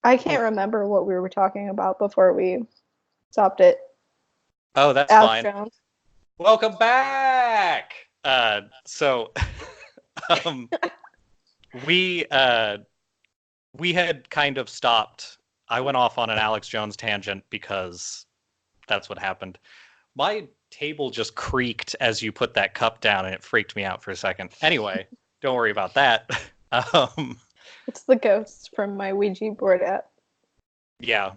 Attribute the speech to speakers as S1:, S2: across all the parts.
S1: I can't remember what we were talking about before we stopped it.
S2: Oh, that's
S1: Alex
S2: fine.
S1: Jones.
S2: Welcome back. Um, we uh, we had kind of stopped. I went off on an Alex Jones tangent because that's what happened. My table just creaked as you put that cup down, and it freaked me out for a second. Anyway, don't worry about that. Um,
S1: It's the ghost from my Ouija board app.
S2: yeah,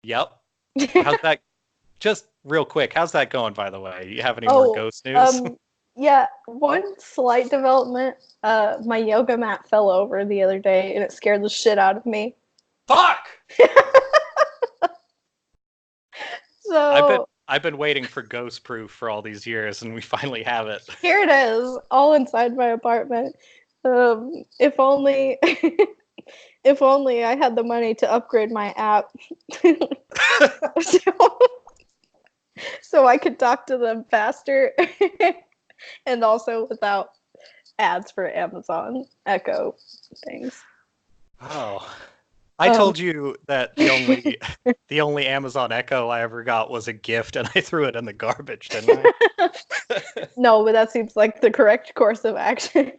S2: yep. How's that? Just real quick, how's that going, by the way? You have any more
S1: Oh,
S2: ghost news?
S1: yeah, one slight development. My yoga mat fell over the other day and it scared the shit out of me.
S2: Fuck! I've been
S1: So
S2: I've been waiting for ghost proof for all these years, and we finally have it.
S1: here it is, all inside my apartment. If only, if only I had the money to upgrade my app, so, so I could talk to them faster, and also without ads for Amazon Echo things.
S2: Oh, I
S1: Um,
S2: told you that the only Amazon Echo I ever got was a gift, and I threw it in the garbage, didn't I?
S1: no, but that seems like the correct course of action.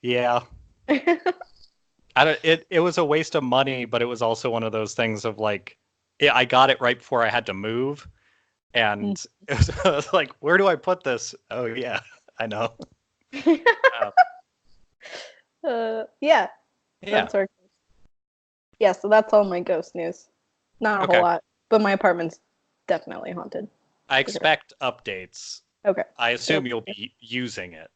S2: Yeah, it was a waste of money, but it was also one of those things of like, I got it right before I had to move, and I was like, where do I put this? Oh yeah, I know. Uh,
S1: Yeah,
S2: yeah.
S1: that's our. Yeah, so that's all my ghost news. Not a whole
S2: Okay.
S1: lot, but my apartment's definitely haunted.
S2: I
S1: For sure.
S2: expect updates.
S1: Okay.
S2: I
S1: So
S2: assume you'll be using it.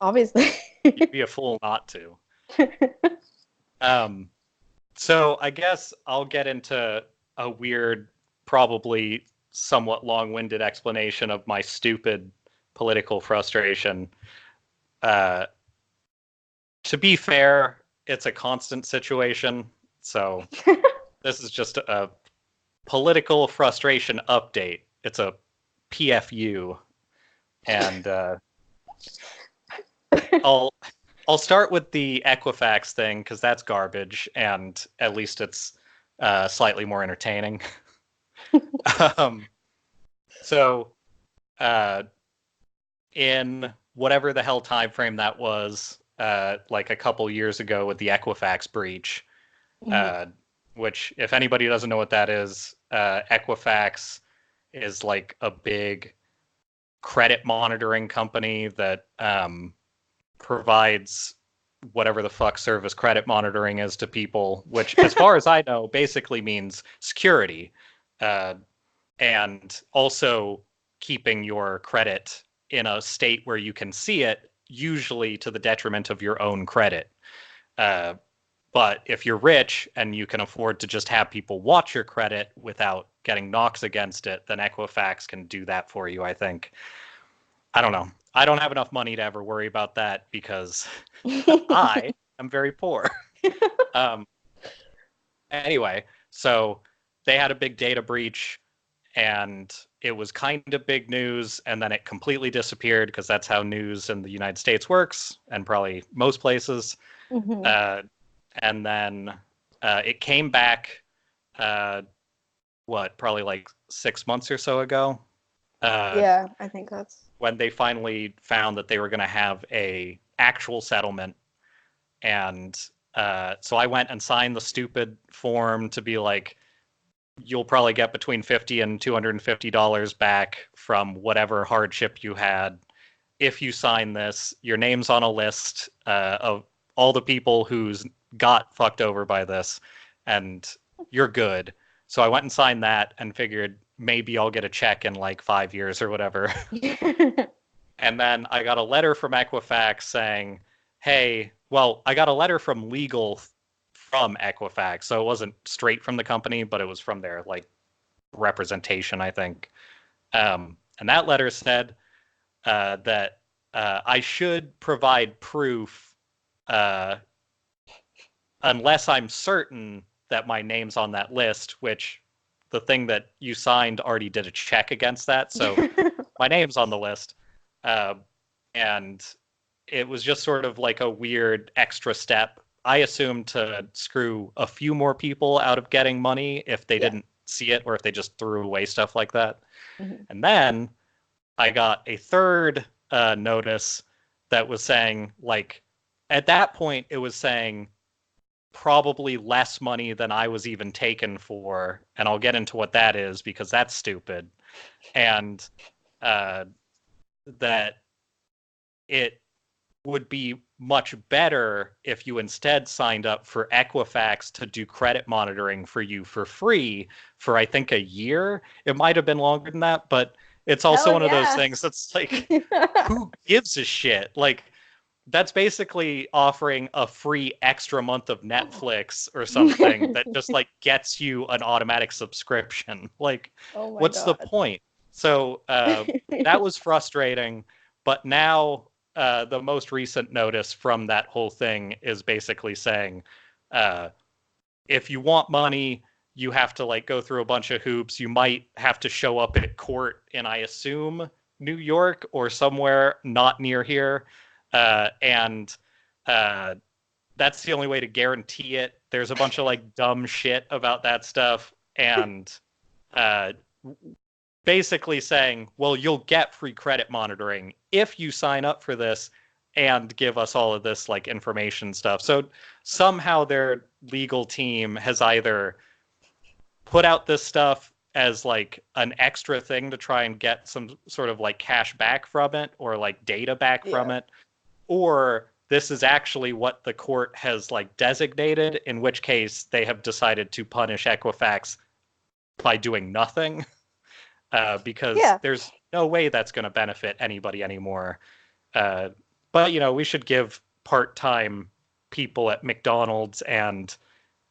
S1: obviously.
S2: You'd be a fool not to. Um, so I guess I'll get into a weird, probably somewhat long-winded explanation of my stupid political frustration. Uh, to be fair, it's a constant situation. So this is just a political frustration update. It's a PFU, and I'll I'll start with the Equifax thing because that's garbage, and at least it's slightly more entertaining. um, so, uh, in whatever the hell time frame that was, like a couple years ago with the Equifax breach,
S1: Mhm.
S2: uh, which, if anybody doesn't know what that is, Equifax is like a big credit monitoring company that provides whatever the fuck service credit monitoring is to people, which, as far as I know, basically means security, uh, and also keeping your credit in a state where you can see it, usually to the detriment of your own credit. Uh, but if you're rich and you can afford to just have people watch your credit without getting knocks against it, then Equifax can do that for you, I think. I don't know. I don't have enough money to ever worry about that because I am very poor. Um, anyway, so they had a big data breach and it was kind of big news and then it completely disappeared because that's how news in the United States works and probably most places.
S1: Mhm.
S2: Uh, and then it came back, uh, probably like 6 months or so ago, uh,
S1: Yeah, I think that's.
S2: when they finally found that they were going to have a actual settlement. And so I went and signed the stupid form to be like, you'll probably get between $50 and $250 back from whatever hardship you had. If you sign this, your name's on a list of all the people who's got fucked over by this, and you're good. So I went and signed that and figured maybe I'll get a check in like 5 years or whatever. And then I got a letter from Equifax saying, hey, well, I got a letter from legal from Equifax. So it wasn't straight from the company, but it was from their like representation, I think. And that letter said that I should provide proof uh, unless I'm certain that my name's on that list, which the thing that you signed already did a check against that. So my name's on the list. Uh, and it was just sort of like a weird extra step I assumed to screw a few more people out of getting money if they didn't see it or if they just threw away stuff like that.
S1: Mm-hmm.
S2: And then I got a third notice that was saying, like, at that point, it was saying probably less money than I was even taken for. And I'll get into what that is because that's stupid. And that it would be much better if you instead signed up for Equifax to do credit monitoring for you for free for, I think, a year. It might have been longer than that, but it's also one of those things that's like, who gives a shit? Like, that's basically offering a free extra month of Netflix or something that just like gets you an automatic subscription. Like,
S1: Oh my
S2: what's the
S1: God.
S2: point? So that was frustrating. But now the most recent notice from that whole thing is basically saying, if you want money, you have to like go through a bunch of hoops. You might have to show up at court in, I assume, New York or somewhere not near here. And that's the only way to guarantee it. There's a bunch of like dumb shit about that stuff. And basically saying, well, you'll get free credit monitoring if you sign up for this and give us all of this like information stuff. So somehow their legal team has either put out this stuff as like an extra thing to try and get some sort of like cash back from it or like data back from it, or this is actually what the court has like designated, in which case they have decided to punish Equifax by doing nothing. Because there's no way that's going to benefit anybody anymore. But, you know, we should give part-time people at McDonald's and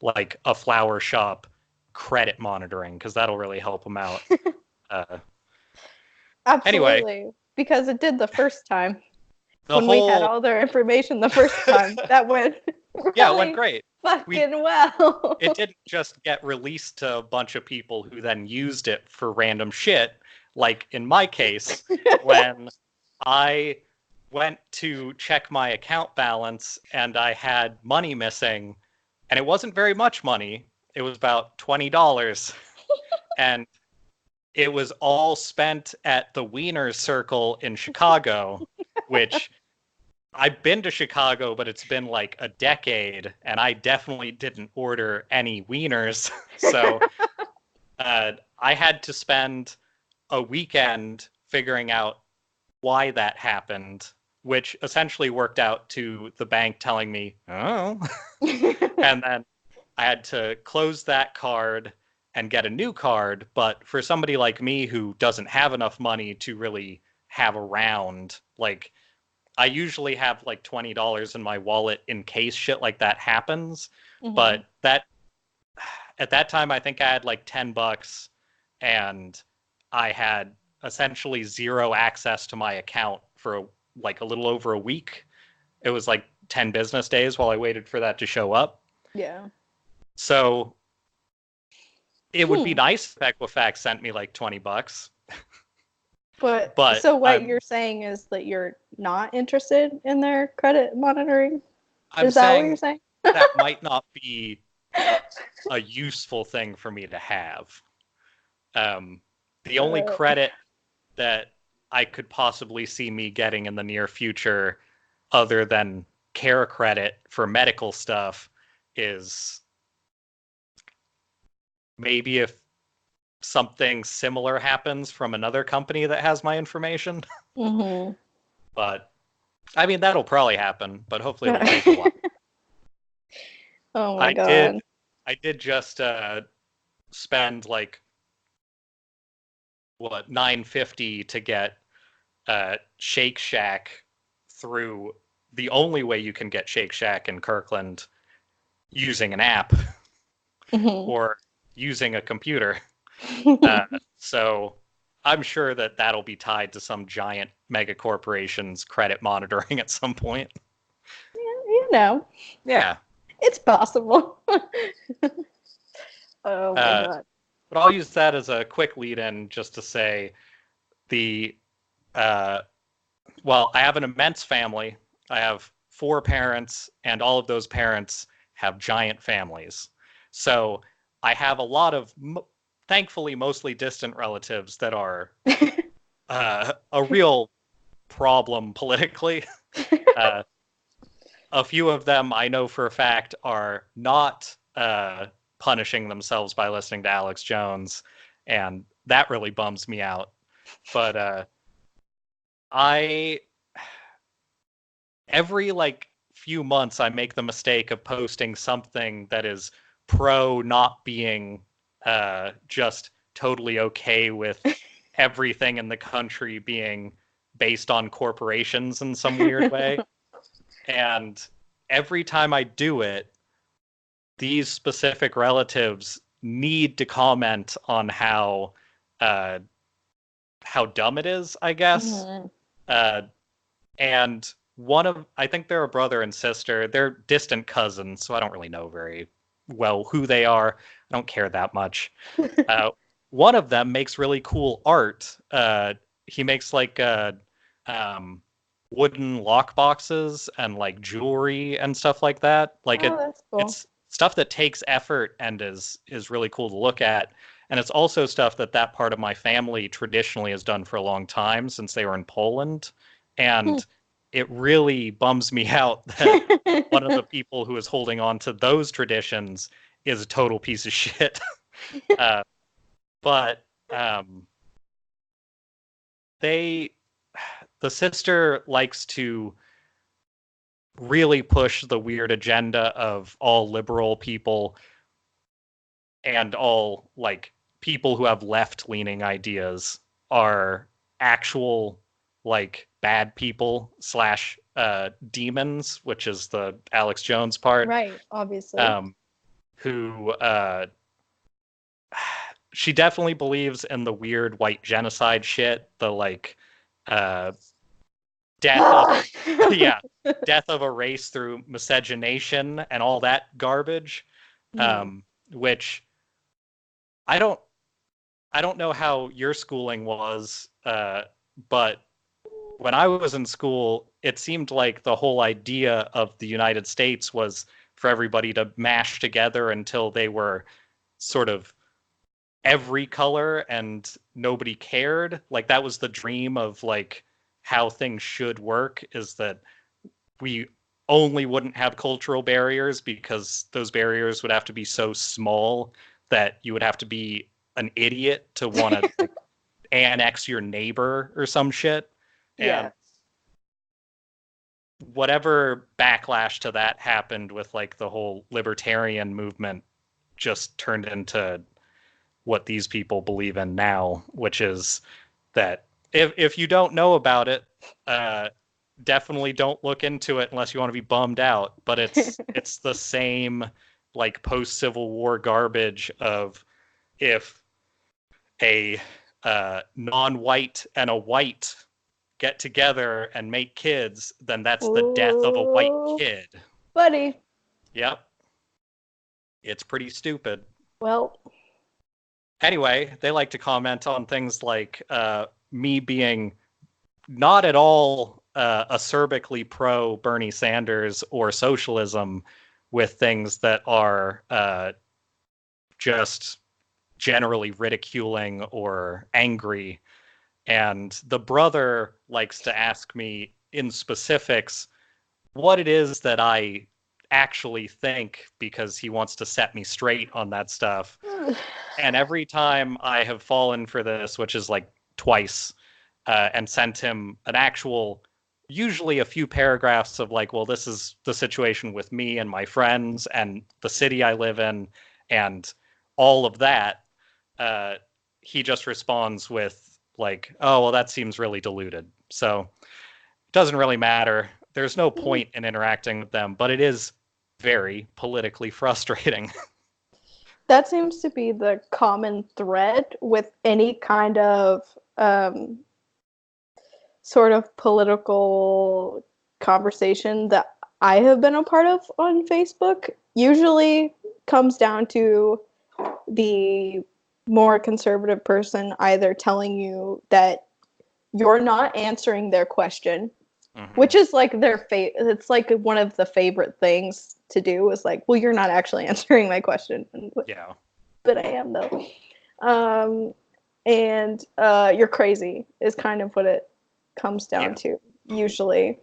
S2: like a flower shop credit monitoring because that'll really help them out.
S1: Absolutely.
S2: Anyway,
S1: because it did the first time. When we had all their information the first time, that went
S2: it went great.
S1: Well.
S2: It didn't just get released to a bunch of people who then used it for random shit. Like in my case, when I went to check my account balance and I had money missing, and it wasn't very much money. It was about $20. And it was all spent at the Wieners Circle in Chicago, which I've been to Chicago, but it's been like a decade, and I definitely didn't order any wieners. So I had to spend a weekend figuring out why that happened, which essentially worked out to the bank telling me, oh. And then I had to close that card and get a new card. But for somebody like me who doesn't have enough money to really have around, like, I usually have like $20 in my wallet in case shit like that happens. Mm-hmm. But that at that time, I think I had like $10 and I had essentially zero access to my account for like a little over a week. It was like 10 business days while I waited for that to show up.
S1: Yeah.
S2: So it would be nice if Equifax sent me like $20.
S1: But so what you're saying is that you're not interested in their credit monitoring? Is that what you're saying?
S2: That might not be a useful thing for me to have. The only credit that I could possibly see me getting in the near future, other than care credit for medical stuff, is maybe if something similar happens from another company that has my information.
S1: Mm-hmm.
S2: But I mean, that'll probably happen, but hopefully it'll take a while.
S1: Oh my God.
S2: I did just spend like $9.50 to get Shake Shack through the only way you can get Shake Shack in Kirkland, using an app or using a computer. So I'm sure that that'll be tied to some giant mega corporation's credit monitoring at some point.
S1: Yeah, you know.
S2: Yeah.
S1: It's possible. Oh my God.
S2: But I'll use that as a quick lead-in just to say well, I have an immense family. I have 4 parents, and all of those parents have giant families. So I have a lot of, thankfully, mostly distant relatives that are a real problem politically. Uh, a few of them I know for a fact are not punishing themselves by listening to Alex Jones, and that really bums me out. But I every like few months I make the mistake of posting something that is pro not being just totally okay with everything in the country being based on corporations in some weird way. And every time I do it, these specific relatives need to comment on uh, how dumb it is, I guess.
S1: Mhm.
S2: And I think they're a brother and sister. They're distant cousins, so I don't really know very well who they are. I don't care that much. One of them makes really cool art. He makes like um, wooden lock boxes and like jewelry and stuff like that. Like
S1: Oh, that's cool.
S2: it's stuff that takes effort and is really cool to look at. And it's also stuff that part of my family traditionally has done for a long time since they were in Poland. And it really bums me out that one of the people who is holding on to those traditions is a total piece of shit. uh, but they, the sister likes to really push the weird agenda of all liberal people and all like people who have left leaning ideas are actual like bad people slash demons, which is the Alex Jones part.
S1: Right, obviously.
S2: Who she definitely believes in the weird white genocide shit, the like death of yeah, death of a race through miscegenation and all that garbage. Which I don't know how your schooling was, but when I was in school, it seemed like the whole idea of the United States was for everybody to mash together until they were sort of every color and nobody cared. Like that was the dream of like how things should work, is that we only wouldn't have cultural barriers because those barriers would have to be so small that you would have to be an idiot to want to like, annex your neighbor or some shit.
S1: Yeah.
S2: And whatever backlash to that happened with like the whole libertarian movement just turned into what these people believe in now, which is that if you don't know about it, definitely don't look into it unless you want to be bummed out. But it's the same like post Civil War garbage of if a non-white and a white get together and make kids, then that's the death of a white kid.
S1: Buddy.
S2: Yep. It's pretty stupid.
S1: Well.
S2: Anyway, they like to comment on things like me being not at all acerbically pro Bernie Sanders or socialism, with things that are just generally ridiculing or angry. And the brother likes to ask me in specifics what it is that I actually think, because he wants to set me straight on that stuff. And every time I have fallen for this, which is like twice, and sent him an actual, usually a few paragraphs of like, well, this is the situation with me and my friends and the city I live in and all of that, he just responds with like, oh, well, that seems really diluted. So it doesn't really matter. There's no point in interacting with them, but it is very politically frustrating.
S1: That seems to be the common thread with any kind of sort of political conversation that I have been a part of on Facebook. Usually comes down to the more conservative person either telling you that you're not answering their question
S2: Mm-hmm.
S1: which is like their it's like one of the favorite things to do is like, well, you're not actually answering my question.
S2: Yeah.
S1: But I am though. Um, and you're crazy is kind of what it comes down
S2: Yeah.
S1: to usually.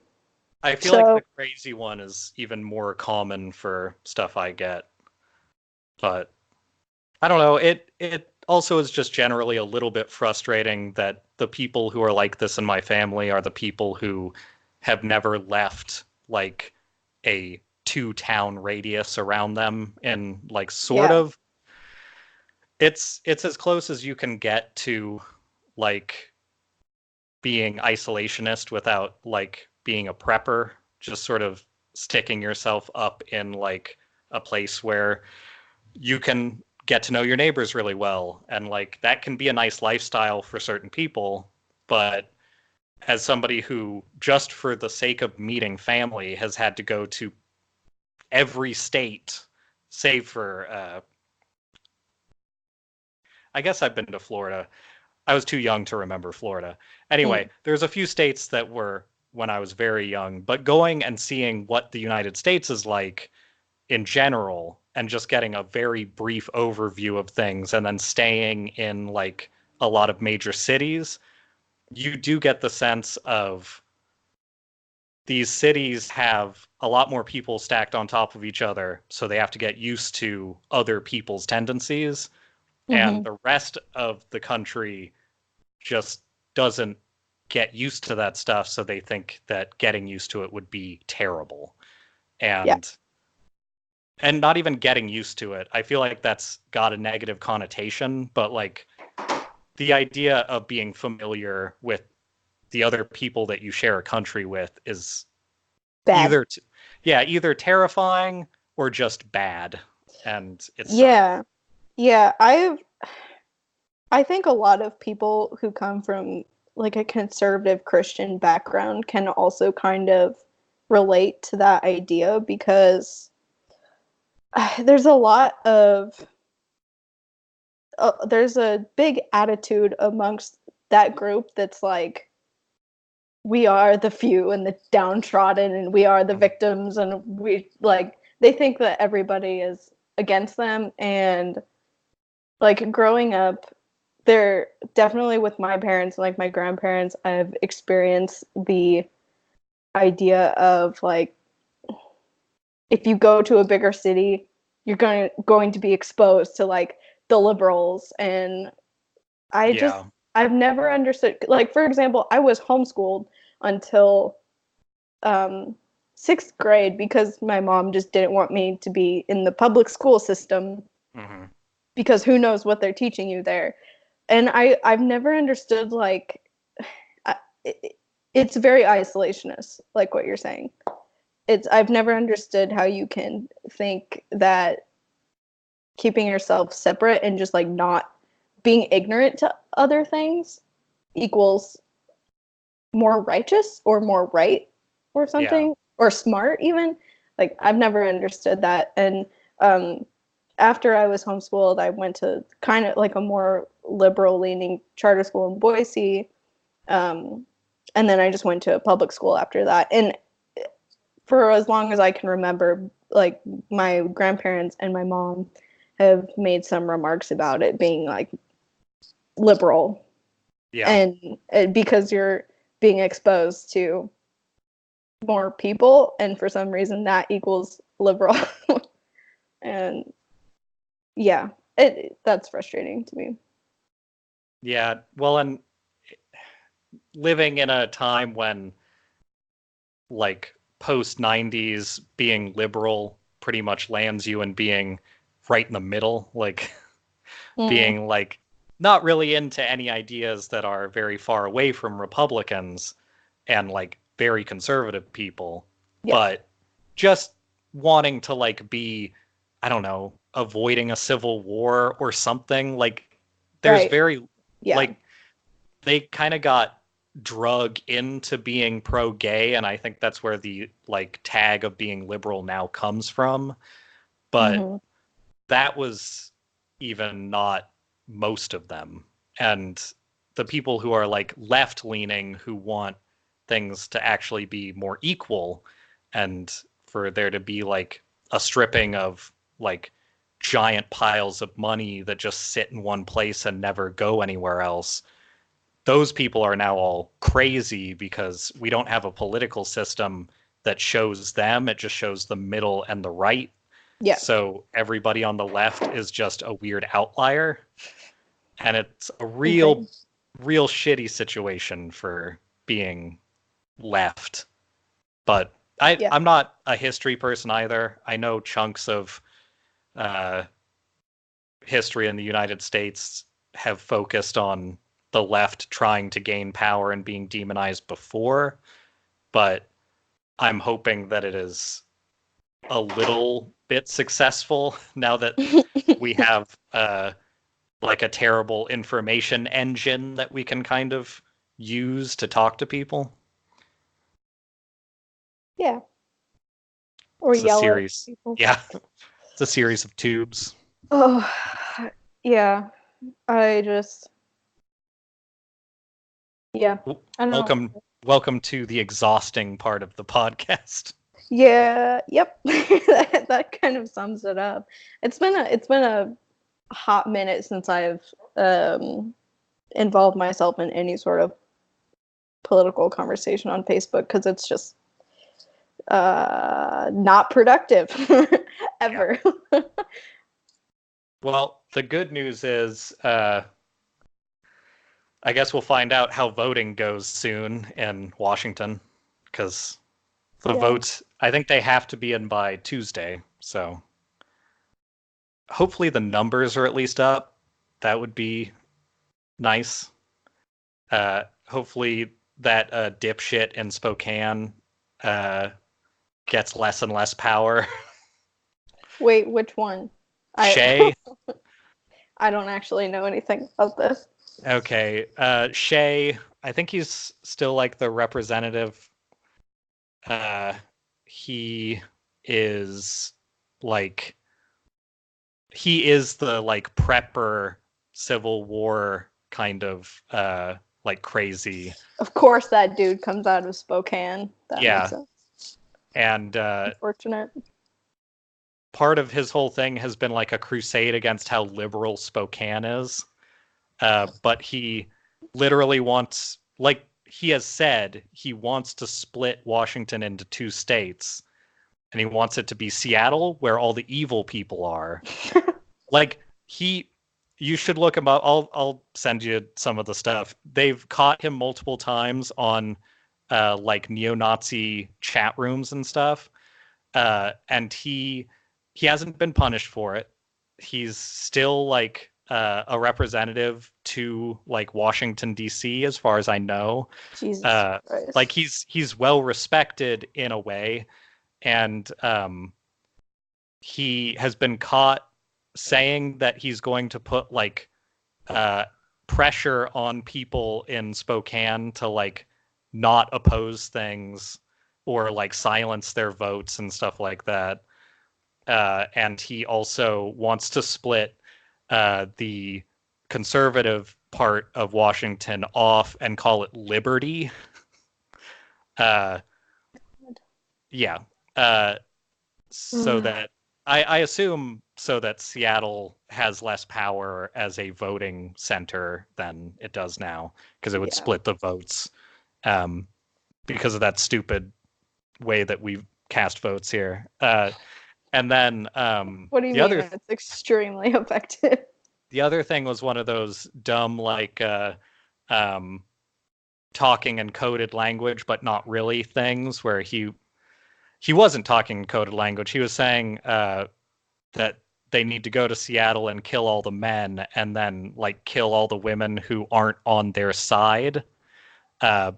S2: I feel like
S1: So
S2: the crazy one is even more common for stuff I get. But I don't know. It also is just generally a little bit frustrating that the people who are like this in my family are the people who have never left like a 2-town radius around them, and like sort
S1: yeah,
S2: of it's as close as you can get to like being isolationist without like being a prepper, just sort of sticking yourself up in like a place where you can get to know your neighbors really well, and like that can be a nice lifestyle for certain people. But as somebody who just for the sake of meeting family has had to go to every state save for I guess I've been to Florida. I was too young to remember Florida.
S1: mm,
S2: Anyway, there's a few states that were when I was very young, but going and seeing what the United States is like in general and just getting a very brief overview of things and then staying in like a lot of major cities, you do get the sense of these cities have a lot more people stacked on top of each other, so they have to get used to other people's tendencies, and
S1: mm-hmm,
S2: the rest of the country just doesn't get used to that stuff, so they think that getting used to it would be terrible.
S1: yeah,
S2: And not even getting used to it. I feel like that's got a negative connotation, but like the idea of being familiar with the other people that you share a country with is
S1: bad.
S2: either yeah, either terrifying or just bad, and it sucks.
S1: Yeah, yeah. I think a lot of people who come from like a conservative Christian background can also kind of relate to that idea because there's a lot of there's a big attitude amongst that group that's like we are the few and the downtrodden and we are the victims and we like they think that everybody is against them and like growing up there definitely with my parents and like my grandparents I've experienced the idea of like if you go to a bigger city you're going to be exposed to like the liberals and I just
S2: Yeah.
S1: I've never understood like for example I was homeschooled until um 6th grade because my mom just didn't want me to be in the public school system
S2: Hmm.
S1: because who knows what they're teaching you there and I've never understood like it, it's very isolationist like what you're saying it's I've never understood how you can think that keeping yourself separate and just like not being ignorant to other things equals more righteous or more right or
S2: Yeah.
S1: something or smart even like I've never understood that and um after I was homeschooled I went to kind of like a more liberal leaning charter school in Boise um and then I just went to a public school after that and for as long as I can remember like my grandparents and my mom have made some remarks about it being like liberal
S2: Yeah.
S1: and because you're being exposed to more people and for some reason that equals liberal and yeah that's frustrating to me.
S2: Yeah. Well, and living in a time when like post 90s being liberal pretty much lands you in being right in the middle, like
S1: Mm,
S2: being like not really into any ideas that are very far away from Republicans and like very conservative people,
S1: yeah,
S2: but just wanting to like be, I don't know, avoiding a civil war or something. Like there's
S1: right,
S2: very
S1: yeah,
S2: like they kind of got drug into being pro gay, and I think that's where the like tag of being liberal now comes from. But
S1: mm-hmm.
S2: that was even not most of them. And the people who are like left leaning who want things to actually be more equal, and for there to be like a stripping of like giant piles of money that just sit in one place and never go anywhere else. Those people are now all crazy because we don't have a political system that shows them. It just shows the middle and the right.
S1: Yeah.
S2: So everybody on the left is just a weird outlier. And it's a
S1: Agreed.
S2: real shitty situation for being left. But
S1: Yeah.
S2: I'm not a history person either. I know chunks of history in the United States have focused on the left trying to gain power and being demonized before, but I'm hoping that it is a little bit successful now that we have like a terrible information engine that we can kind of use to talk to people.
S1: Yeah. Or
S2: It's a
S1: yell at
S2: series.
S1: people.
S2: Yeah. It's a series of tubes.
S1: Oh, yeah. I just, yeah. I don't know.
S2: Welcome to the exhausting part of the podcast.
S1: Yeah. Yep. that kind of sums it up. It's been a hot minute since I've involved myself in any sort of political conversation on Facebook because it's just not productive ever.
S2: Yeah. Well, the good news is I guess we'll find out how voting goes soon in Washington, because the votes, I think they have to be in by Tuesday. So hopefully the numbers are at least up. That would be nice. Hopefully that dipshit in Spokane gets less and less power.
S1: Wait, which one?
S2: Shay.
S1: I don't actually know anything about this.
S2: Okay. Shay, I think he's still like the representative. He is like the like prepper Civil War kind of like crazy.
S1: Of course that dude comes out of Spokane. That
S2: Yeah.
S1: makes sense.
S2: And
S1: unfortunate.
S2: Part of his whole thing has been like a crusade against how liberal Spokane is. But he literally wants, like he has said, he wants to split Washington into two states. And he wants it to be Seattle, where all the evil people are. Like, you should look him up. I'll send you some of the stuff. They've caught him multiple times on like neo-Nazi chat rooms and stuff. And he hasn't been punished for it. He's still like a representative to like Washington D.C. as far as I know.
S1: Jesus Christ.
S2: Like he's well respected in a way, and he has been caught saying that he's going to put like pressure on people in Spokane to like not oppose things or like silence their votes and stuff like that. And he also wants to split the conservative part of Washington off and call it Liberty. Yeah. So that I assume so that Seattle has less power as a voting center than it does now, because it would split the votes because of that stupid way that we cast votes here. And then
S1: what do you mean? It's extremely effective.
S2: The other thing was one of those dumb like talking in coded language but not really things, where he wasn't talking in coded language. He was saying that they need to go to Seattle and kill all the men and then like kill all the women who aren't on their side,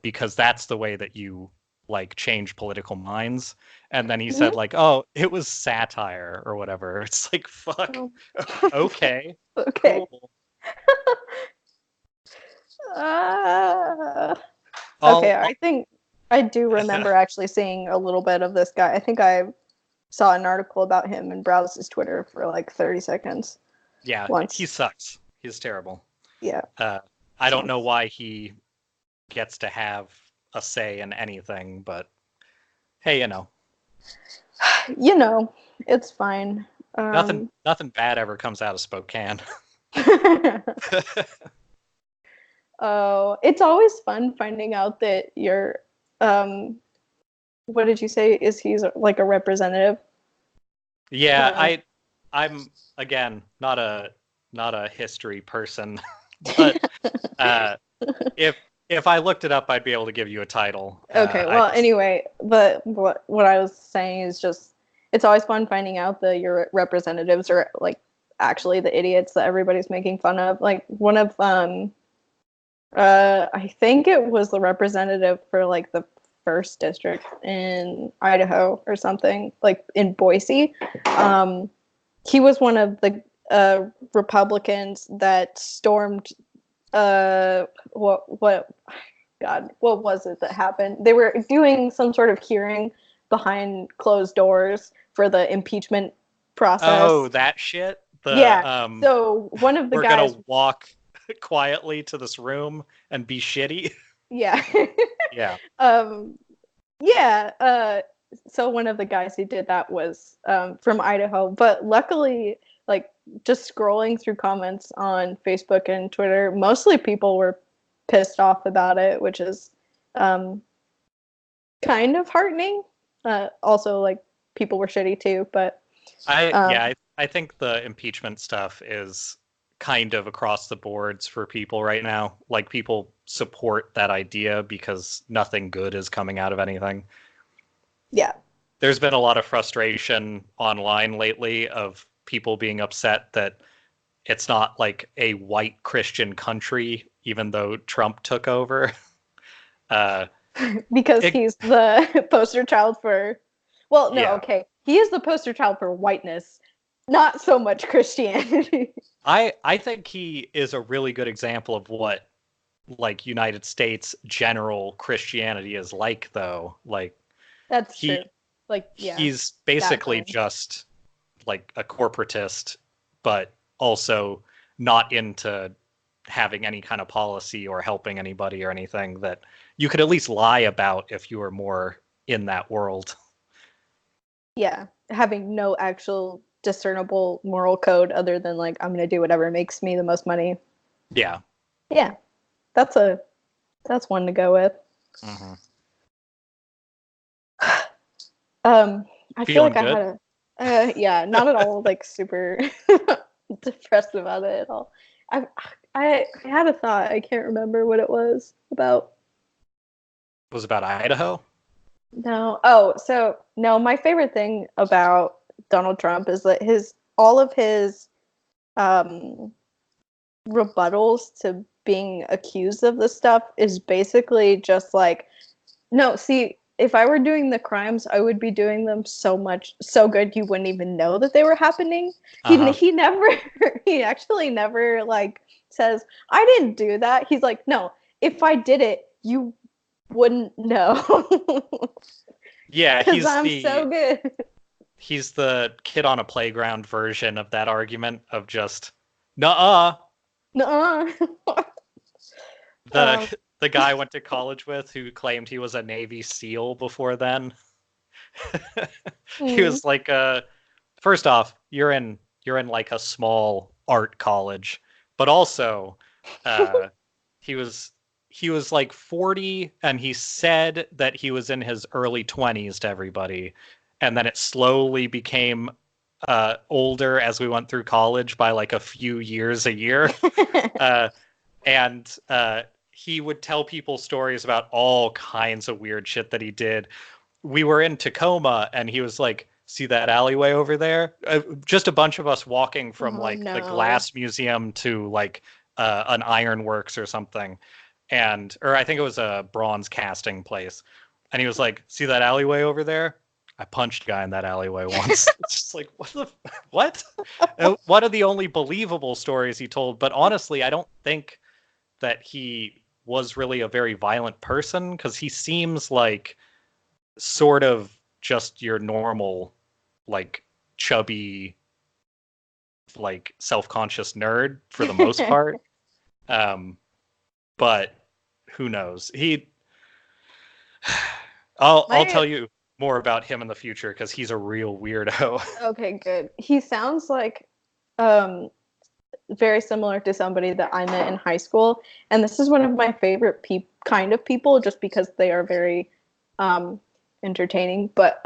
S2: because that's the way that you like change political minds. And then he said like, oh, it was satire or whatever. It's like, fuck. Oh. Okay.
S1: Okay.
S2: Cool.
S1: Okay, I think I do remember actually seeing a little bit of this guy. I think I saw an article about him and browsed his Twitter for like 30 seconds.
S2: Yeah,
S1: once.
S2: He sucks. He's terrible.
S1: Yeah.
S2: I don't know why he gets to have a say in anything, but hey,
S1: You know, it's fine.
S2: nothing bad ever comes out of Spokane.
S1: Oh, it's always fun finding out that you're, what did you say? Is he's like a representative?
S2: Yeah,
S1: Uh,
S2: I'm again not a history person, but uh, if if I looked it up, I'd be able to give you a title.
S1: Okay,
S2: I
S1: well,
S2: just
S1: anyway, but what I was saying is just it's always fun finding out that your representatives are like actually the idiots that everybody's making fun of. Like one of I think it was the representative for like the first district in Idaho or something, like in Boise. Um he was one of the Republicans that stormed what God, what was it that happened? They were doing some sort of hearing behind closed doors for the impeachment
S2: oh,
S1: process.
S2: that shit. The
S1: Yeah. So one of the
S2: we're
S1: guys,
S2: gonna walk quietly to this room and be shitty.
S1: yeah.
S2: Yeah.
S1: um, yeah. So one of the guys who did that was from Idaho, but luckily, like just scrolling through comments on Facebook and Twitter, mostly people were pissed off about it, which is um, kind of heartening. Also, like people were shitty too, but
S2: Yeah,
S1: um,
S2: I think the impeachment stuff is kind of across the boards for people right now. Like people support that idea because nothing good is coming out of anything.
S1: yeah,
S2: There's been a lot of frustration online lately of people being upset that it's not like a white Christian country, even though Trump took over. Uh,
S1: because
S2: it,
S1: he's the poster child for. Well, no,
S2: yeah,
S1: okay, he is the poster child for whiteness, not so much Christianity.
S2: I think he is a really good example of what like United States general Christianity is like, though. Like
S1: That's true.
S2: he
S1: Like, yeah,
S2: he's
S1: that
S2: basically
S1: claim.
S2: just like a corporatist, but also not into having any kind of policy or helping anybody or anything that you could at least lie about if you were more in that world.
S1: Yeah, having no actual discernible moral code other than like I'm gonna do whatever makes me the most money.
S2: Yeah.
S1: Yeah, that's a that's one to go with.
S2: Hmm.
S1: I feel
S2: Feeling
S1: like I
S2: good?
S1: had a, yeah, not at all like super depressed about it at all. I, I had a thought. I can't remember what it was about.
S2: Was about Idaho?
S1: No. Oh, so no, my favorite thing about Donald Trump is that his all of his um rebuttals to being accused of this stuff is basically just like, no, see, if I were doing the crimes, I would be doing them so good you wouldn't even know that they were happening.
S2: Uh-huh.
S1: He never, he actually never like says, I didn't do that. He's like, no, if I did it, you wouldn't know.
S2: Yeah,
S1: Because I'm so good.
S2: he's the kid on a playground version of that argument of just nuh-uh.
S1: Nuh-uh.
S2: The
S1: um,
S2: the guy I went to college with who claimed he was a Navy SEAL before then. He
S1: mm.
S2: was like first off, you're in like a small art college, but also uh he was he was like 40 and he said that he was in his early 20s to everybody, and then it slowly became older as we went through college by like a few years a year. Uh and he would tell people stories about all kinds of weird shit that he did. We were in Tacoma and he was like, see that alleyway over there? Just a bunch of us walking from
S1: Oh
S2: like the
S1: no.
S2: glass museum to like an ironworks or something. And, or I think it was a bronze casting place. And he was like, see that alleyway over there? I punched a guy in that alleyway once. It's just like, what? One of the only believable stories he told. But honestly, I don't think that he was really a very violent person because he seems like sort of just your normal, like chubby, like self-conscious nerd for the most part. Um, but who knows? I'll
S1: My
S2: tell you more about him in the future because he's a real weirdo.
S1: Okay, good. He sounds like um very similar to somebody that I met in high school, and this is one of my favorite kind of people just because they are very um entertaining, but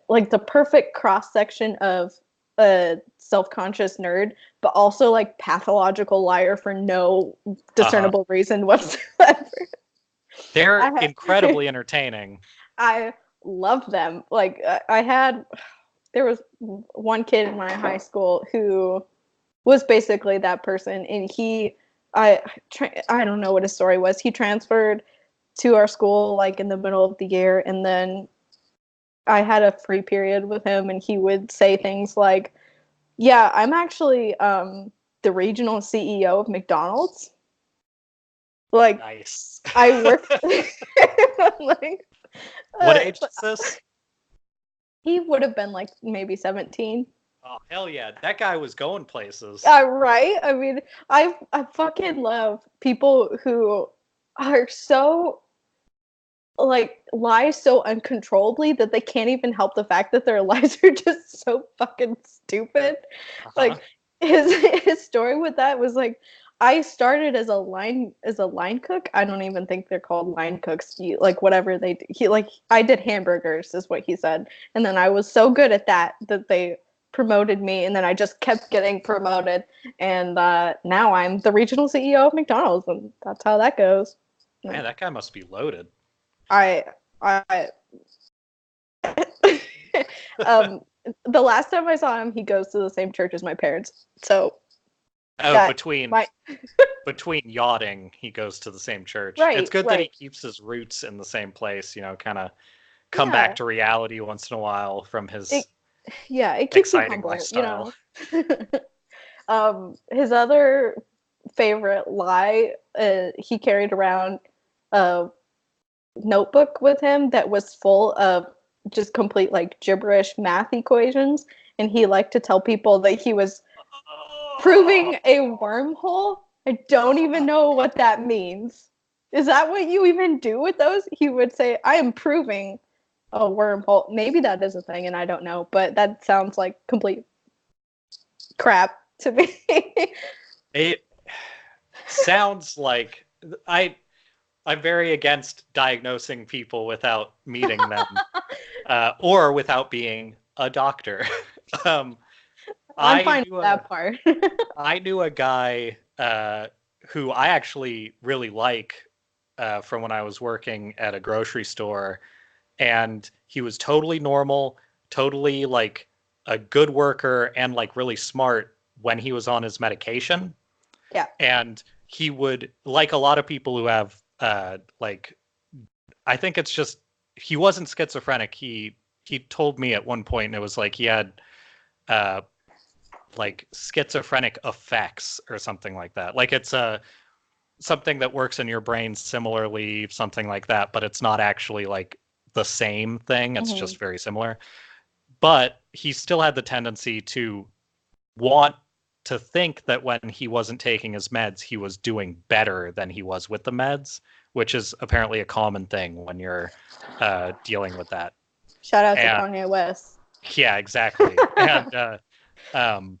S1: like the perfect cross section of a self-conscious nerd, but also like pathological liar for no
S2: Uh-huh.
S1: discernible reason whatsoever.
S2: They're
S1: I
S2: incredibly entertaining.
S1: I love them. Like I had there was one kid in my high school who was basically that person, and I I don't know what his story was. He transferred to our school like in the middle of the year, and then I had a free period with him, and he would say things like, "Yeah, I'm actually the regional CEO of McDonald's." Like
S2: Nice.
S1: I work like
S2: What age
S1: but
S2: is this?
S1: he would have been like maybe 17.
S2: Oh, hell yeah. That guy was going places.
S1: Right? I mean, I fucking love people who are so like lie so uncontrollably that they can't even help the fact that their lies are just so fucking stupid.
S2: Uh-huh.
S1: Like his story with that was like I started as a line cook. I don't even think they're called line cooks. Like whatever they do. He like I did hamburgers is what he said. And then I was so good at that that they promoted me, and then I just kept getting promoted, and now I'm the regional CEO of McDonald's, and that's how that goes.
S2: Man, that guy must be loaded.
S1: I I um the last time I saw him, he goes to the same church as my parents. So
S2: Oh,
S1: that
S2: between
S1: my
S2: between yachting, he goes to the same church. It's
S1: right,
S2: good that he
S1: right.
S2: keeps his roots in the same place, kind of come back
S1: Yeah.
S2: to reality once in a while from
S1: It
S2: his
S1: yeah, it keeps you
S2: exciting
S1: humble,
S2: lifestyle.
S1: His other favorite lie, he carried around a notebook with him that was full of just complete like gibberish math equations, and he liked to tell people that he was proving a wormhole. I don't even know what that means. Is that what you even do with those? He would say, I am proving a wormhole. Maybe that is a thing and I don't know, but that sounds like complete crap to me.
S2: It sounds like I'm very against diagnosing people without meeting them, or without being a doctor. um,
S1: I'm
S2: I
S1: fine with
S2: knew a
S1: that part.
S2: I knew a guy who I actually really like from when I was working at a grocery store, and he was totally normal, totally like a good worker, and like really smart when he was on his medication.
S1: Yeah.
S2: And he would, like a lot of people who have like, I think it's just he wasn't schizophrenic. He told me at one point, and it was like he had uh like schizophrenic effects or something like that. Like it's a something that works in your brain similarly, something like that, but it's not actually like the same thing. It's
S1: Mm-hmm.
S2: just very similar. But he still had the tendency to want to think that when he wasn't taking his meds, he was doing better than he was with the meds, which is apparently a common thing when you're dealing with that.
S1: Shout out to
S2: And
S1: Kanye West.
S2: yeah, exactly. And um,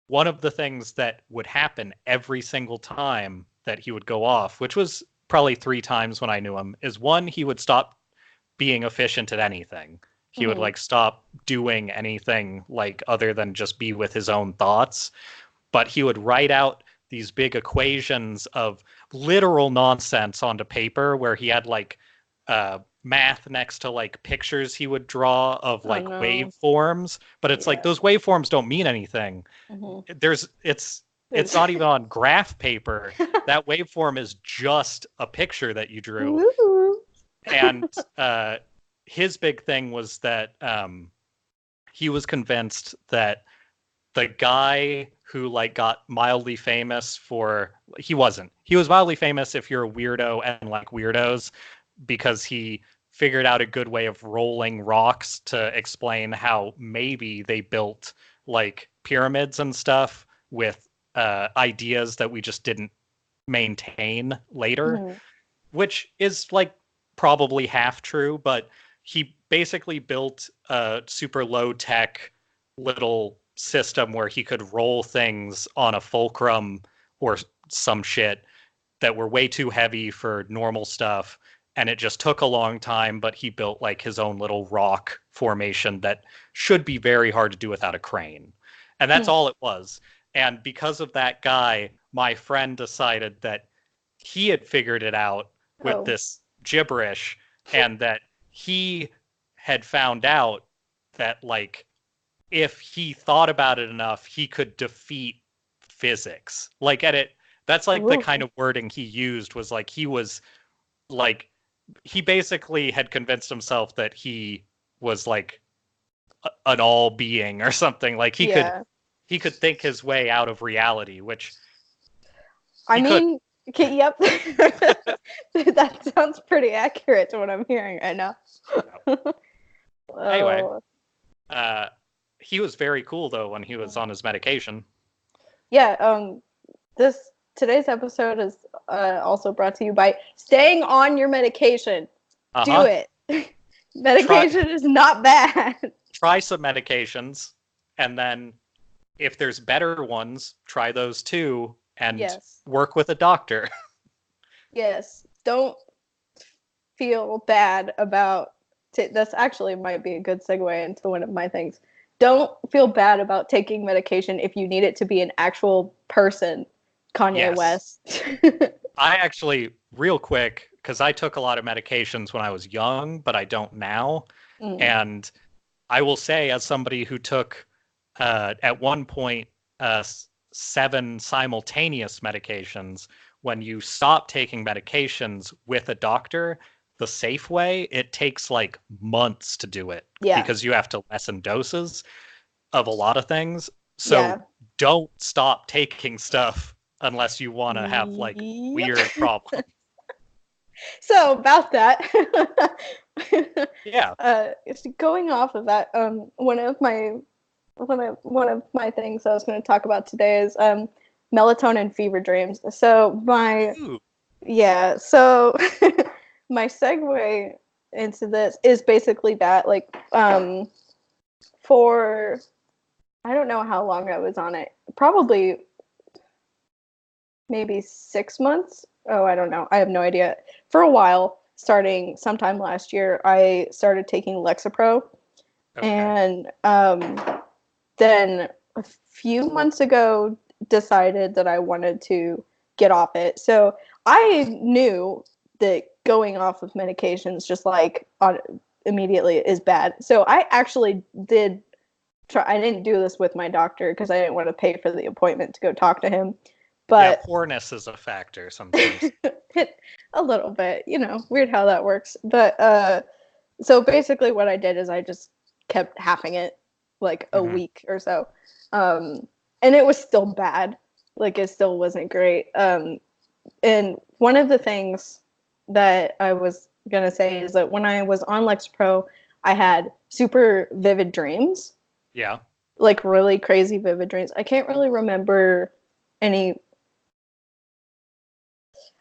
S2: one of the things that would happen every single time that he would go off, which was probably 3 times when I knew him, is one, he would stop being efficient at anything. He would
S1: Mm-hmm.
S2: like stop doing anything like other than just be with his own thoughts. But he would write out these big equations of literal nonsense onto paper where he had like math next to like pictures he would draw of
S1: Oh
S2: like
S1: no.
S2: waveforms, but it's like
S1: Yeah.
S2: those waveforms don't mean anything.
S1: Mm-hmm.
S2: There's it's not even on graph paper. That waveform is just a picture that you drew.
S1: Woo.
S2: And his big thing was that he was convinced that the guy who like got mildly famous for he was mildly famous if you're a weirdo and like weirdos because he figured out a good way of rolling rocks to explain how maybe they built like pyramids and stuff with ideas that we just didn't maintain later,
S1: Mm-hmm.
S2: which is like probably half true, but he basically built a super low tech little system where he could roll things on a fulcrum or some shit that were way too heavy for normal stuff. And it just took a long time, but he built like his own little rock formation that should be very hard to do without a crane. And that's all it was. And because of that guy, my friend decided that he had figured it out with this gibberish, and that he had found out that, like, if he thought about it enough, he could defeat physics. Like, that's like the kind of wording he used, was like, he was like, he basically had convinced himself that he was like an all being or something. Like he could think his way out of reality, which
S1: okay, yep. That sounds pretty accurate to what I'm hearing right now.
S2: Anyway, he was very cool though when he was on his medication.
S1: Yeah, today's episode is also brought to you by staying on your medication. Do it. Medication is not bad.
S2: Try some medications, and then if there's better ones, try those too, and work with a doctor. Yes.
S1: Don't feel bad about this. Actually might be a good segue into one of my things. Don't feel bad about taking medication if you need it to be an actual person. Kanye West.
S2: I actually, real quick, because I took a lot of medications when I was young, but I don't now. And I will say, as somebody who took, at one point, 7 simultaneous medications, when you stop taking medications with a doctor the safe way, it takes like months to do it. Because you have to lessen doses of a lot of things. So don't stop taking stuff unless you want to have like weird problems.
S1: So about that, going off of that, one of my things I was going to talk about today is melatonin fever dreams. So my my segue into this is basically that, like, for I don't know how long I was on it, probably maybe 6 months. Oh, I don't know. I have no idea. For a while, starting sometime last year, I started taking Lexapro. And then a few months ago, decided that I wanted to get off it. So I knew that going off of medications just like immediately is bad. So I actually did try. I didn't do this with my doctor because I didn't want to pay for the appointment to go talk to him. But
S2: poorness is a factor sometimes.
S1: A little bit, weird how that works. But so basically what I did is I just kept halving it like a week or so. And it was still bad. Like, it still wasn't great. And one of the things that I was going to say is that when I was on Lexapro, I had super vivid dreams.
S2: Yeah.
S1: Like, really crazy vivid dreams. I can't really remember any.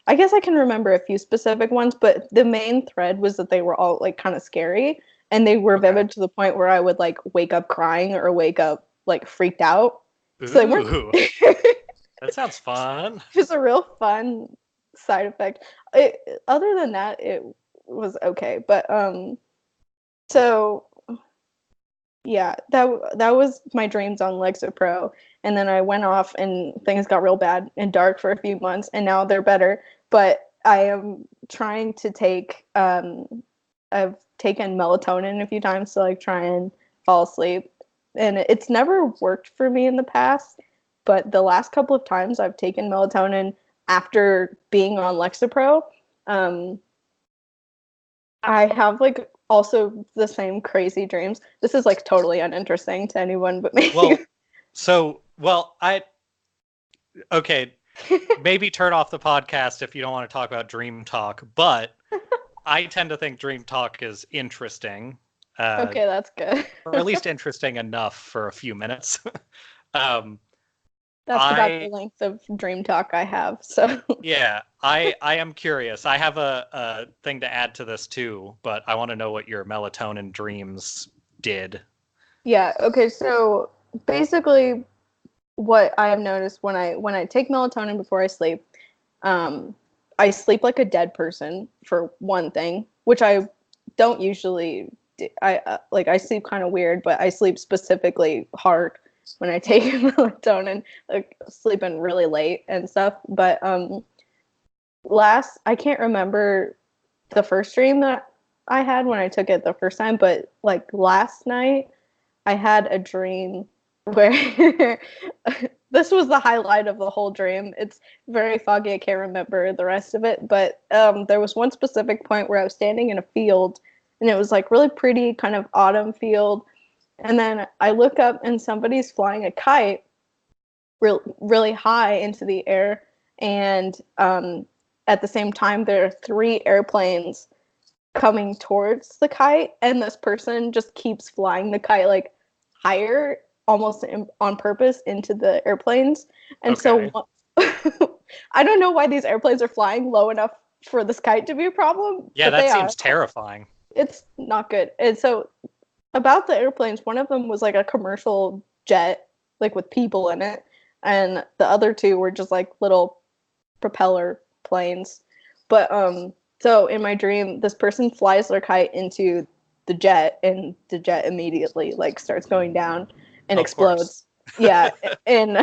S1: I guess I can remember a few specific ones, but the main thread was that they were all like kind of scary, and they were vivid to the point where I would like wake up crying or wake up like freaked out.
S2: Ooh,
S1: so they weren't.
S2: That sounds fun.
S1: It was a real fun side effect. Other than that, it was okay. But so yeah, that was my dreams on Lexapro, and then I went off and things got real bad and dark for a few months, and now they're better. But I am trying to take. I've taken melatonin a few times to like try and fall asleep, and it's never worked for me in the past. But the last couple of times I've taken melatonin after being on Lexapro, I have like also the same crazy dreams. This is like totally uninteresting to anyone but me.
S2: Okay, maybe turn off the podcast if you don't want to talk about dream talk, but I tend to think dream talk is interesting.
S1: Okay, that's good.
S2: Or at least interesting enough for a few minutes.
S1: That's about the length of dream talk I have. So
S2: yeah, I am curious. I have a thing to add to this too, but I want to know what your melatonin dreams did.
S1: yeah, okay. So basically, what I have noticed when I take melatonin before I sleep, um, I sleep like a dead person for one thing, which I don't usually. I like I sleep kind of weird, but I sleep specifically hard when I take melatonin, like sleeping really late and stuff. But last I can't remember the first dream that I had when I took it the first time, but like last night I had a dream where this was the highlight of the whole dream. It's very foggy. I can't remember the rest of it, but there was one specific point where I was standing in a field, and it was like really pretty, kind of autumn field. And then I look up, and somebody's flying a kite really high into the air, and at the same time, there are three airplanes coming towards the kite, and this person just keeps flying the kite like higher, almost on purpose, into the airplanes. And
S2: Okay.
S1: so I don't know why these airplanes are flying low enough for this kite to be a problem,
S2: Yeah,
S1: but
S2: that
S1: they are.
S2: seems terrifying.
S1: It's not good. And so about the airplanes, one of them was like a commercial jet, like with people in it, and the other two were just like little propeller planes. But so in my dream, this person flies their kite into the jet, and the jet immediately like starts going down and
S2: Of course.
S1: explodes. Yeah, and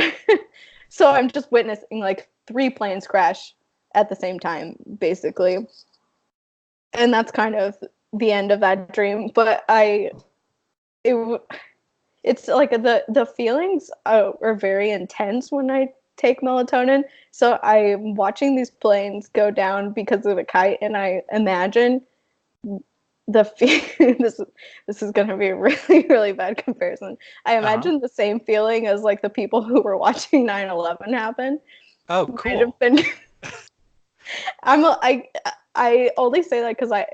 S1: so I'm just witnessing like three planes crash at the same time, basically. And that's kind of the end of that dream. But it it's like the feelings are very intense when I take melatonin. So I'm watching these planes go down because of a kite, and I imagine this this is going to be a really bad comparison. I
S2: Uh-huh.
S1: imagine the same feeling as like the people who were watching 9/11 happen.
S2: Oh,
S1: Might have
S2: cool.
S1: been. I only say that because I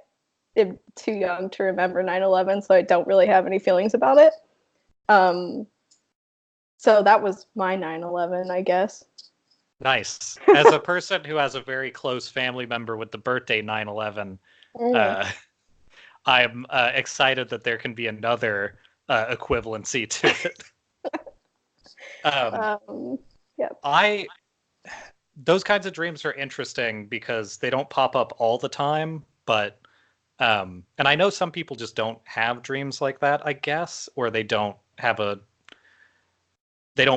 S1: am too young to remember 9/11, so I don't really have any feelings about it. Um, So that was my 9/11, I guess.
S2: Nice. As a person who has a very close family member with the birthday 9/11,
S1: Mm.
S2: uh, I'm excited that there can be another equivalency to it. Um,
S1: Um, yeah.
S2: I those kinds of dreams are interesting because they don't pop up all the time, but and I know some people just don't have dreams like that, I guess, or they don't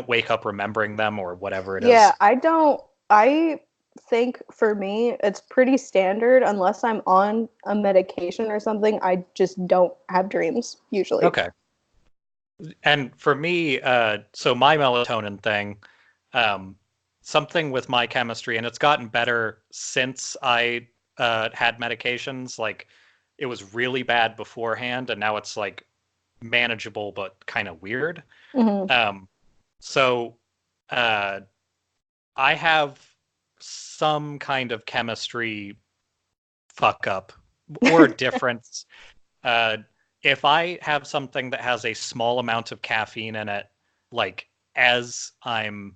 S2: wake up remembering them or whatever it
S1: Yeah,
S2: is.
S1: I think for me it's pretty standard unless I'm on a medication or something. I just don't have dreams usually.
S2: Okay. And for me, so my melatonin thing, um, something with my chemistry, and it's gotten better since I had medications. Like it was really bad beforehand, and now it's like manageable but kind of weird.
S1: Hmm.
S2: Um, so uh, I have some kind of chemistry fuck up or difference. Uh, if I have something that has a small amount of caffeine in it, like as I'm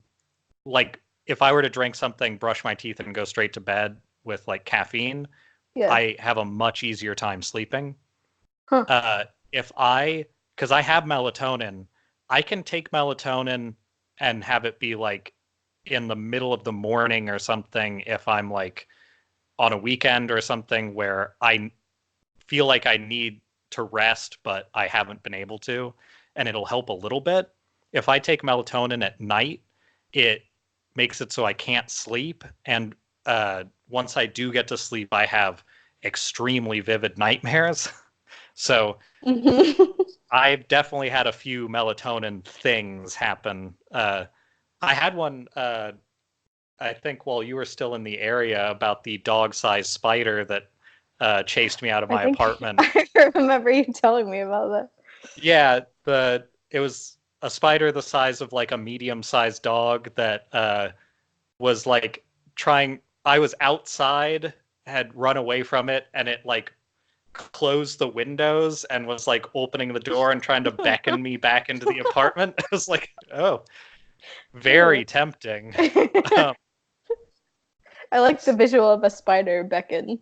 S2: like, if I were to drink something, brush my teeth, and go straight to bed with like caffeine,
S1: Yeah.
S2: I have a much easier time sleeping.
S1: Huh.
S2: Uh, if I, because I have melatonin, I can take melatonin and have it be like in the middle of the morning or something if I'm like on a weekend or something where I feel like I need to rest, but I haven't been able to, and it'll help a little bit. If I take melatonin at night, it makes it so I can't sleep. And once I do get to sleep, I have extremely vivid nightmares. So
S1: Hmm.
S2: I've definitely had a few melatonin things happen. I had one, I think, while you were still in the area about the dog-sized spider that chased me out of
S1: I
S2: my
S1: think
S2: apartment.
S1: I remember you telling me about that.
S2: Yeah, it was a spider the size of like a medium-sized dog that was like trying. I was outside, had run away from it, and it like closed the windows and was like opening the door and trying to beckon me back into the apartment. I was like, oh. Very tempting. Um,
S1: I like the visual of a spider beckon.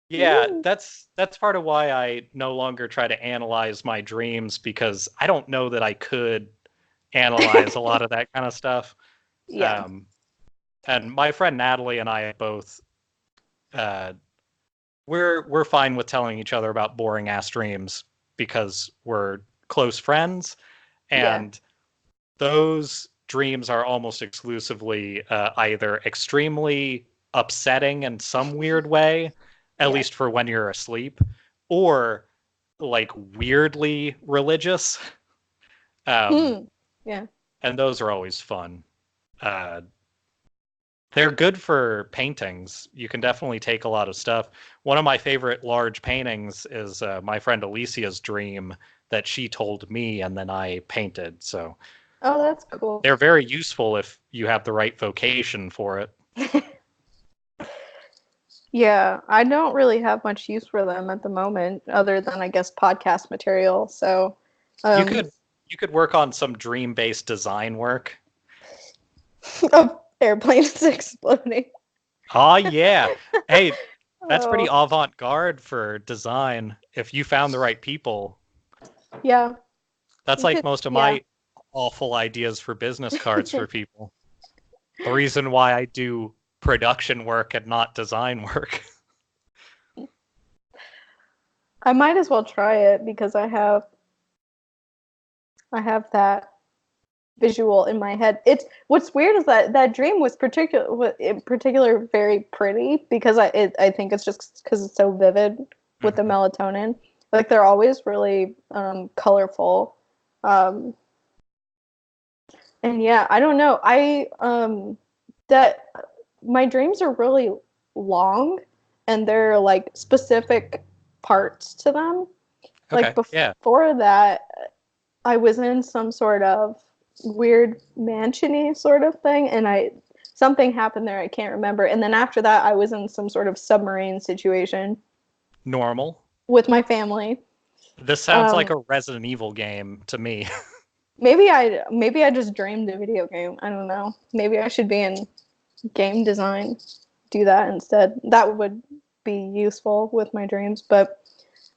S2: yeah, that's part of why I no longer try to analyze my dreams, because I don't know that I could analyze a lot of that kind of stuff.
S1: Yeah.
S2: Um, and my friend Natalie and I both uh, we're fine with telling each other about boring ass dreams because we're close friends,
S1: Yeah.
S2: and those dreams are almost exclusively either extremely upsetting in some weird way, at
S1: Yeah.
S2: least for when you're asleep, or like weirdly religious. Um,
S1: Hmm. Yeah.
S2: and those are always fun. Uh, they're good for paintings. You can definitely take a lot of stuff. One of my favorite large paintings is my friend Alicia's dream that she told me and then I painted. So
S1: Oh, that's cool.
S2: they're very useful if you have the right vocation for it.
S1: Yeah, I don't really have much use for them at the moment, other than I guess podcast material. So,
S2: You
S1: um,
S2: could you could work on some dream-based design work.
S1: of airplanes exploding.
S2: Oh yeah. Hey, that's pretty
S1: Oh,
S2: avant-garde for design if you found the right people.
S1: yeah.
S2: That's
S1: You
S2: like
S1: could,
S2: most of
S1: yeah.
S2: my awful ideas for business cards for people. The reason why I do production work and not design work.
S1: I might as well try it because I have that visual in my head. It's what's weird is that that dream was in particular very pretty because I think it's just because it's so vivid with the
S2: Mhm.
S1: melatonin. Like they're always really colorful. Um, and yeah, I don't know. I that my dreams are really long and they're like specific parts to them. Like
S2: Okay, yeah.
S1: before that, I was in some sort of weird mansiony sort of thing, and I something happened there I can't remember. And then after that, I was in some sort of submarine situation
S2: Normal.
S1: with my family.
S2: This sounds like
S1: Um,
S2: a Resident Evil game to me.
S1: maybe I just dreamed a video game. I don't know. Maybe I should be in game design. Do that instead. That would be useful with my dreams. But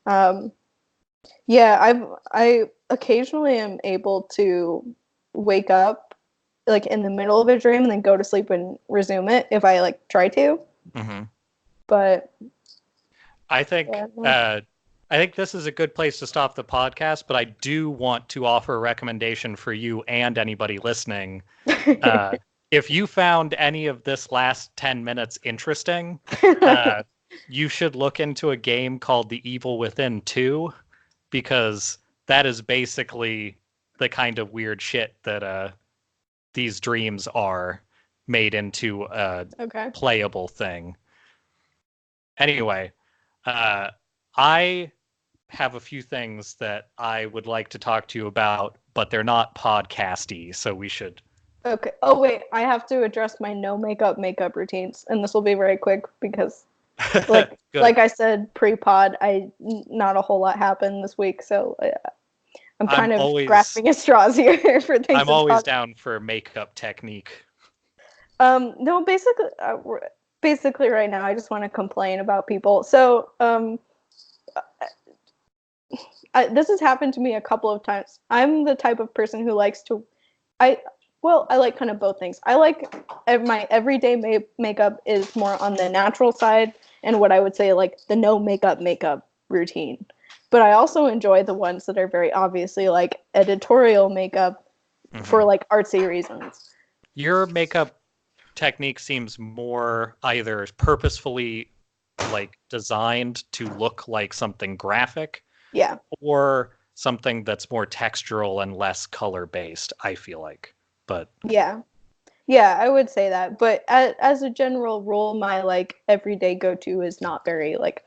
S1: um, yeah, I occasionally am able to wake up like in the middle of a dream and then go to sleep and resume it if I like try to.
S2: Hmm.
S1: But
S2: I
S1: yeah,
S2: think
S1: no.
S2: uh, I think this is a good place to stop the podcast, but I do want to offer a recommendation for you and anybody listening. Uh, if you found any of this last 10 minutes interesting, uh, you should look into a game called The Evil Within 2, because that is basically the kind of weird shit that these dreams are made into a
S1: Okay.
S2: playable thing. Anyway, uh, I have a few things that I would like to talk to you about, but they're not podcasty, so we should.
S1: Okay. Oh wait, I have to address my no makeup routines, and this will be very quick because
S2: Good.
S1: like I said pre-pod, not a whole lot happened this week, so I'm
S2: I'm
S1: kind of
S2: always
S1: grasping at straws here for things
S2: I'm
S1: to
S2: always
S1: talk.
S2: down for makeup technique.
S1: No, basically right now I just want to complain about people. So, this has happened to me a couple of times. I'm the type of person who likes to, I, I like kind of both things. I like my everyday makeup is more on the natural side and what I would say like the no makeup routine. But I also enjoy the ones that are very obviously like editorial makeup for
S2: Hmm.
S1: like artsy reasons.
S2: Your makeup technique seems more either purposefully like designed to look like something graphic
S1: Yeah.
S2: or something that's more textural and less color based, I feel like. But
S1: Yeah. Yeah, I would say that. But as a general rule, my like everyday go to is not very like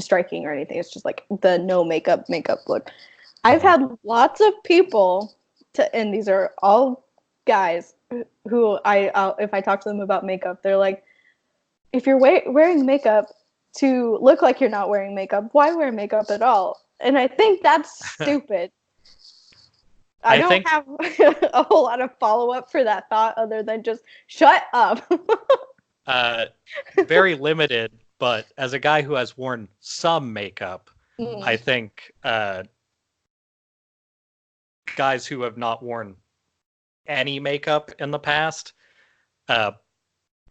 S1: striking or anything. It's just like the no makeup look. I've
S2: mhm.
S1: had lots of people and these are all guys who if I talk to them about makeup, they're like, if you're wearing makeup to look like you're not wearing makeup, why wear makeup at all? And I think that's stupid. I don't
S2: think
S1: have a whole lot of follow-up for that thought other than just shut up.
S2: very limited, but as a guy who has worn some makeup, I
S1: Mm,
S2: think guys who have not worn any makeup in the past uh,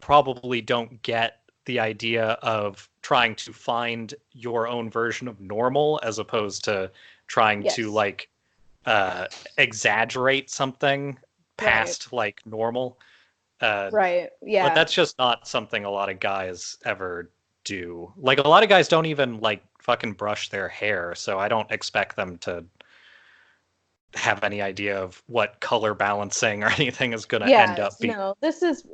S2: probably don't get the idea of trying to find your own version of normal as opposed to trying to
S1: yes.
S2: like exaggerate something
S1: Right.
S2: past like normal. Uh,
S1: Right.
S2: but
S1: Yeah.
S2: that's just not something a lot of guys ever do. Like a lot of guys don't even like fucking brush their hair, so I don't expect them to have any idea of what color balancing or anything is going to end
S1: Yes.
S2: up being.
S1: No, this is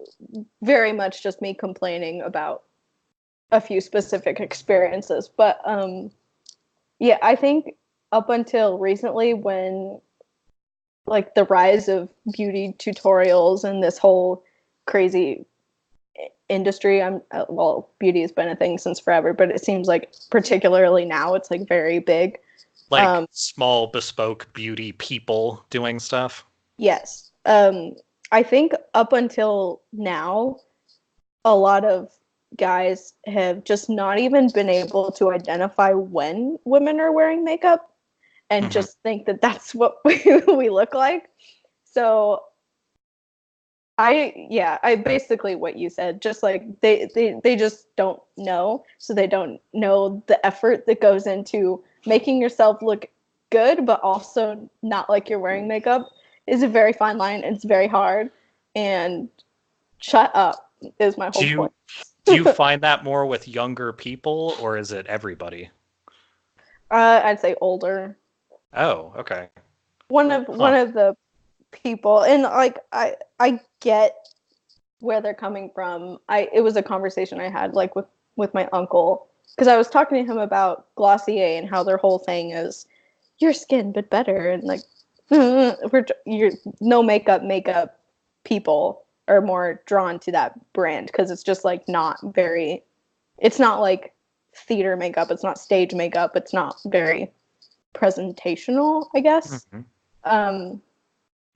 S1: very much just me complaining about a few specific experiences, but yeah, I think up until recently when like the rise of beauty tutorials and this whole crazy industry, well, beauty has been a thing since forever, but it seems like particularly now it's like very big.
S2: Like
S1: um
S2: small bespoke beauty people doing stuff.
S1: yes. I think up until now a lot of guys have just not even been able to identify when women are wearing makeup and
S2: Hmm.
S1: just think that that's what we look like. So I basically what you said, just like they just don't know. So they don't know the effort that goes into making yourself look good, but also not like you're wearing makeup is a very fine line. And it's very hard. And shut up is my
S2: Do
S1: whole
S2: you
S1: point.
S2: do you find that more with younger people or is it everybody?
S1: I'd say older.
S2: Oh, okay.
S1: One
S2: Huh.
S1: of the people, and like I get where they're coming from. It was a conversation I had like with my uncle because I was talking to him about Glossier and how their whole thing is your skin but better, and like you're no makeup people are more drawn to that brand because it's just like not very, it's not like theater makeup, it's not stage makeup, it's not very presentational, I guess.
S2: Hmm.
S1: um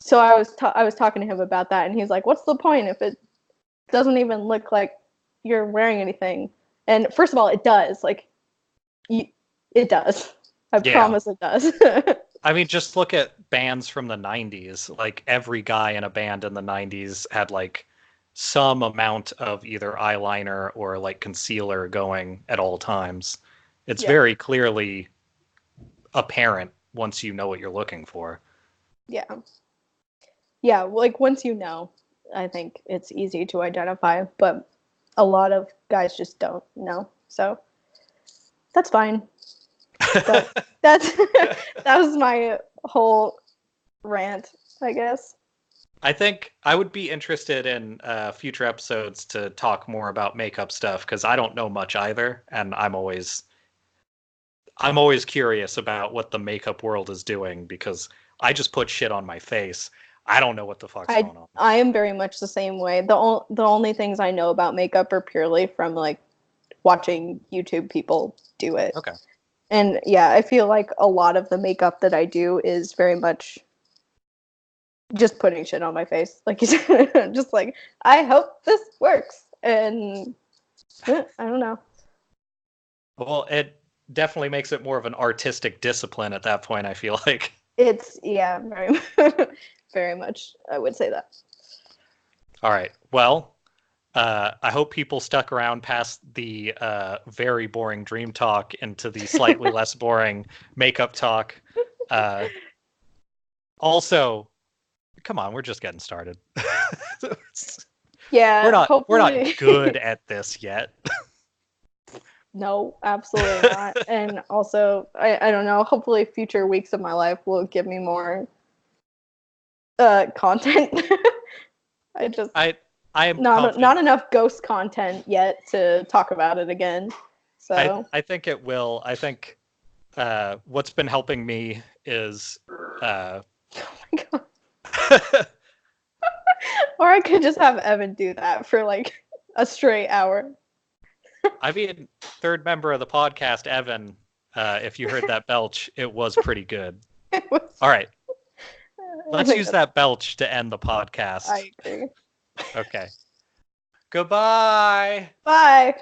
S1: so I was talking to him about that, and he's like, what's the point if it doesn't even look like you're wearing anything? And first of all, it does. Like, you, it does. I
S2: Yeah.
S1: promise it does.
S2: I mean, just look at bands from the 90s. Like every guy in a band in the 90s had like some amount of either eyeliner or like concealer going at all times. It's
S1: Yeah.
S2: very clearly apparent once you know what you're looking for.
S1: Yeah. Yeah. Like, once you know, I think it's easy to identify, but a lot of guys just don't know. So that's fine. But that's that was my whole rant, I guess.
S2: I think I would be interested in future episodes to talk more about makeup stuff because I don't know much either, and I'm always curious about what the makeup world is doing because I just put shit on my face. I don't know what the fuck's
S1: I
S2: going on.
S1: I am very much the same way. The only things I know about makeup are purely from like watching YouTube people do it.
S2: Okay.
S1: And yeah, I feel like a lot of the makeup that I do is very much just putting shit on my face. Like you said, just like I hope this works. And I don't know.
S2: Well, it definitely makes it more of an artistic discipline at that point, I feel like.
S1: It's yeah, very very much I would say that.
S2: All right. Well, I hope people stuck around past the very boring dream talk into the slightly less boring makeup talk. Uh, also, come on, we're just getting started. we're
S1: Yeah,
S2: not
S1: hopefully.
S2: good at this yet.
S1: No, absolutely not. And also, I don't know, hopefully future weeks of my life will give me more content. I just
S2: I I am
S1: not
S2: confident.
S1: enough ghost content yet to talk about it again. So,
S2: I think it will. I think what's been helping me is uh,
S1: oh my god. Or I could just have Evan do that for like a straight hour.
S2: I mean, third member of the podcast, Evan. If you heard that belch, it was pretty good.
S1: It was,
S2: All right. Let's use that belch to end the podcast.
S1: I agree.
S2: Okay. Goodbye.
S1: Bye.